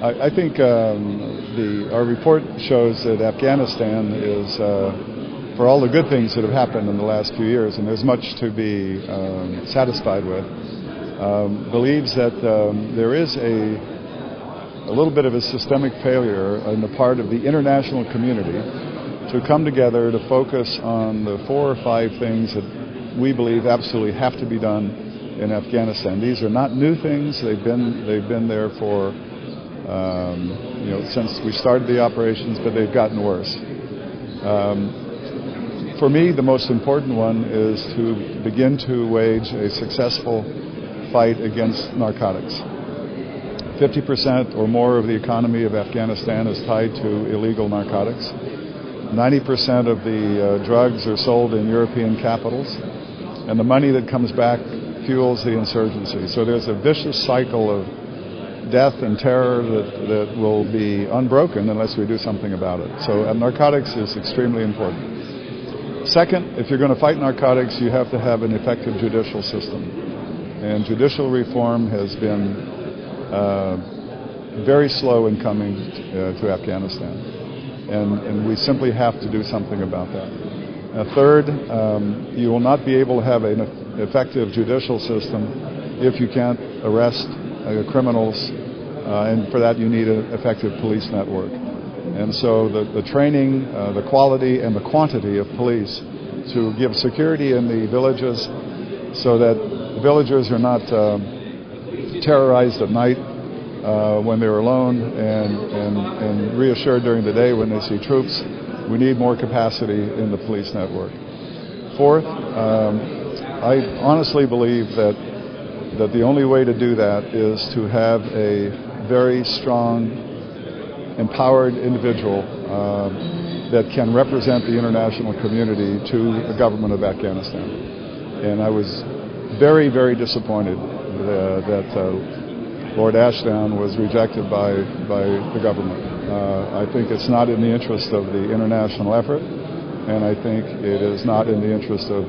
I think our report shows that Afghanistan is, for all the good things that have happened in the last few years, and there's much to be satisfied with, believes that there is a little bit of a systemic failure on the part of the international community to come together to focus on the 4 or 5 things that we believe absolutely have to be done in Afghanistan. These are not new things. They've been there for since we started the operations, but they've gotten worse. For me, the most important one is to begin to wage a successful fight against narcotics. 50% or more of the economy of Afghanistan is tied to illegal narcotics. 90% of the drugs are sold in European capitals, and the money that comes back fuels the insurgency. So there's a vicious cycle of death and terror that will be unbroken unless we do something about it. So narcotics is extremely important. Second, if you're going to fight narcotics, you have to have an effective judicial system. And judicial reform has been very slow in coming to Afghanistan. And we simply have to do something about that. Third, you will not be able to have an effective judicial system if you can't arrest criminals, and for that you need an effective police network. And so the training, the quality and the quantity of police to give security in the villages so that villagers are not terrorized at night when they're alone and reassured during the day when they see troops. We need more capacity in the police network. Fourth, I honestly believe that the only way to do that is to have a very strong, empowered individual that can represent the international community to the government of Afghanistan. And I was very, very disappointed that Lord Ashdown was rejected by the government. I think it's not in the interest of the international effort, and I think it is not in the interest of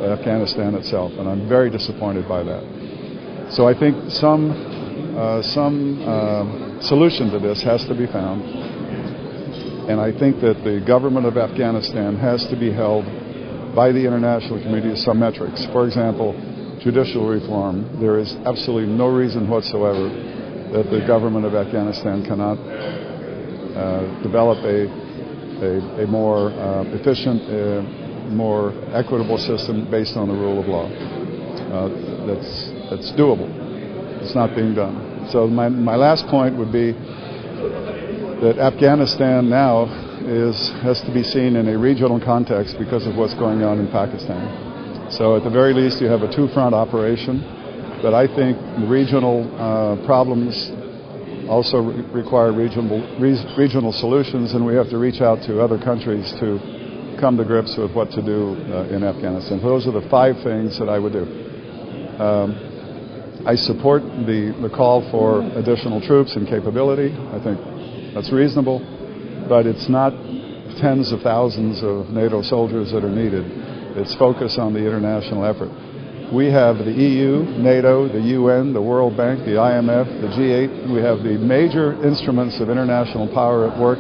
Afghanistan itself, and I'm very disappointed by that. So I think some solution to this has to be found, and I think that the government of Afghanistan has to be held by the international community to some metrics. For example, judicial reform. There is absolutely no reason whatsoever that the government of Afghanistan cannot develop a more efficient, more equitable system based on the rule of law. That's doable. It's not being done. So my last point would be that Afghanistan now has to be seen in a regional context because of what's going on in Pakistan. So at the very least you have a two-front operation, but I think regional problems also require regional solutions, and we have to reach out to other countries to come to grips with what to do in Afghanistan. Those are the 5 things that I would do. I support the call for additional troops and capability. I think that's reasonable, but it's not tens of thousands of NATO soldiers that are needed. It's focus on the international effort. We have the EU, NATO, the UN, the World Bank, the IMF, the G8. We have the major instruments of international power at work.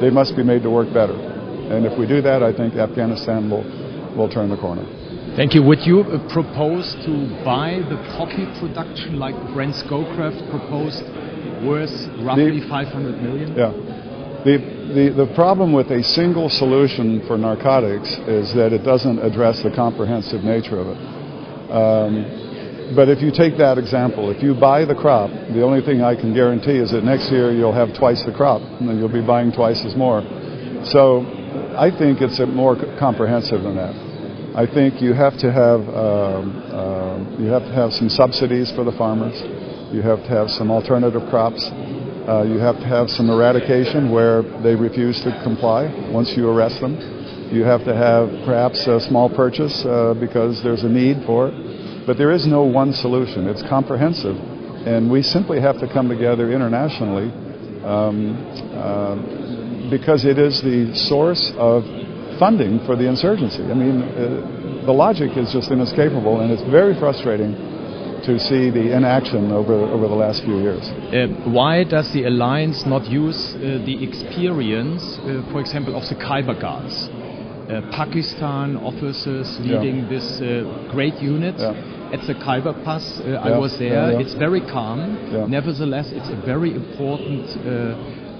They must be made to work better. And if we do that, I think Afghanistan will turn the corner. Thank you. Would you propose to buy the poppy production like Brent Scowcroft proposed, worth roughly 500 million? Yeah. The problem with a single solution for narcotics is that it doesn't address the comprehensive nature of it. But if you take that example, if you buy the crop, the only thing I can guarantee is that next year you'll have twice the crop, and then you'll be buying twice as more. So I think it's more comprehensive than that. I think you have to have some subsidies for the farmers. You have to have some alternative crops. You have to have some eradication where they refuse to comply once you arrest them. You have to have perhaps a small purchase because there's a need for it. But there is no one solution. It's comprehensive. And we simply have to come together internationally because it is the source of funding for the insurgency. I mean, the logic is just inescapable, and it's very frustrating to see the inaction over the last few years. Why does the alliance not use the experience, for example, of the Khyber Guards? Pakistan officers leading this great unit at the Khyber Pass. I was there. It's very calm. Nevertheless, it's a very important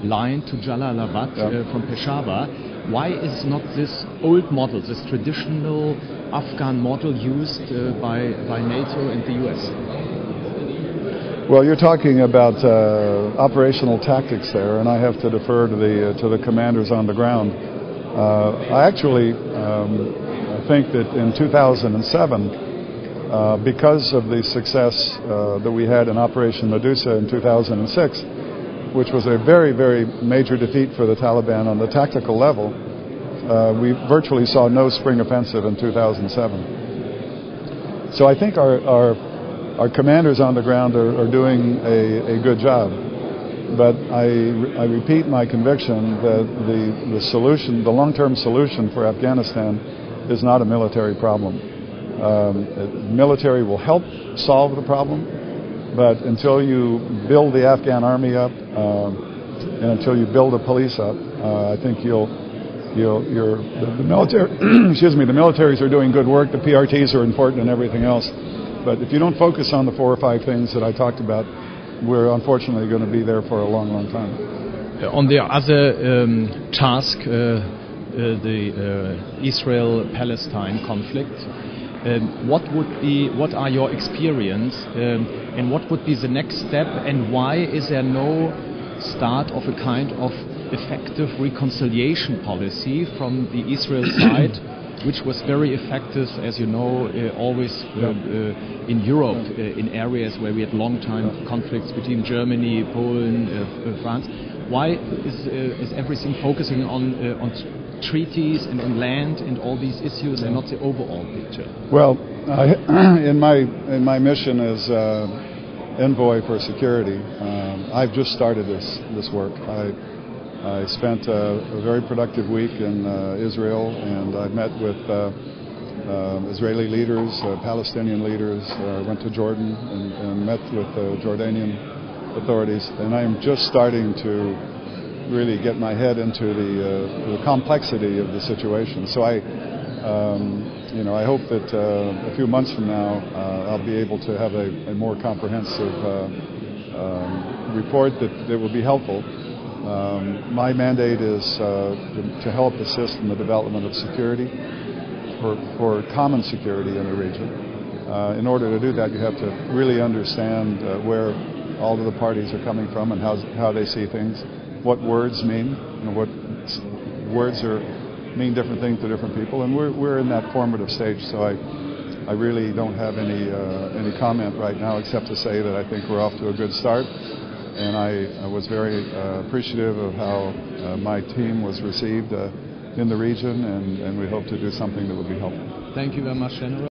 line to Jalalabad from Peshawar. Why is not this old model, this traditional Afghan model, used by NATO and the US? Well, you're talking about operational tactics there, and I have to defer to the commanders on the ground. I actually think that in 2007, because of the success that we had in Operation Medusa in 2006, which was a very, very major defeat for the Taliban on the tactical level, we virtually saw no spring offensive in 2007. So I think our commanders on the ground are doing a good job. But I repeat my conviction that the solution, the long-term solution for Afghanistan is not a military problem. Military will help solve the problem, but until you build the Afghan army up and until you build the police up, I think the military, excuse me, the militaries are doing good work. The PRTs are important and everything else, but if you don't focus on the 4 or 5 things that I talked about, we're unfortunately going to be there for a long, long time. On the other task, the Israel-Palestine conflict, what are your experience, and what would be the next step, and why is there no start of a kind of effective reconciliation policy from the Israel side, which was very effective, as you know, always in Europe, in areas where we had long-time conflicts between Germany, Poland, France. Why is everything focusing on treaties and on land and all these issues and not the overall picture? Well, in my mission as Envoy for security, I've just started this work. I spent a very productive week in Israel, and I met with Israeli leaders, Palestinian leaders. I went to Jordan and met with Jordanian authorities, and I'm just starting to really get my head into the complexity of the situation. So I hope that a few months from now I'll be able to have a more comprehensive report that will be helpful. My mandate is to help assist in the development of security, for common security in the region. In order to do that, you have to really understand where all of the parties are coming from and how they see things, what words mean, what words mean different things to different people, and we're in that formative stage. So I really don't have any comment right now except to say that I think we're off to a good start. And I was very appreciative of how my team was received in the region, and we hope to do something that will be helpful. Thank you very much, General.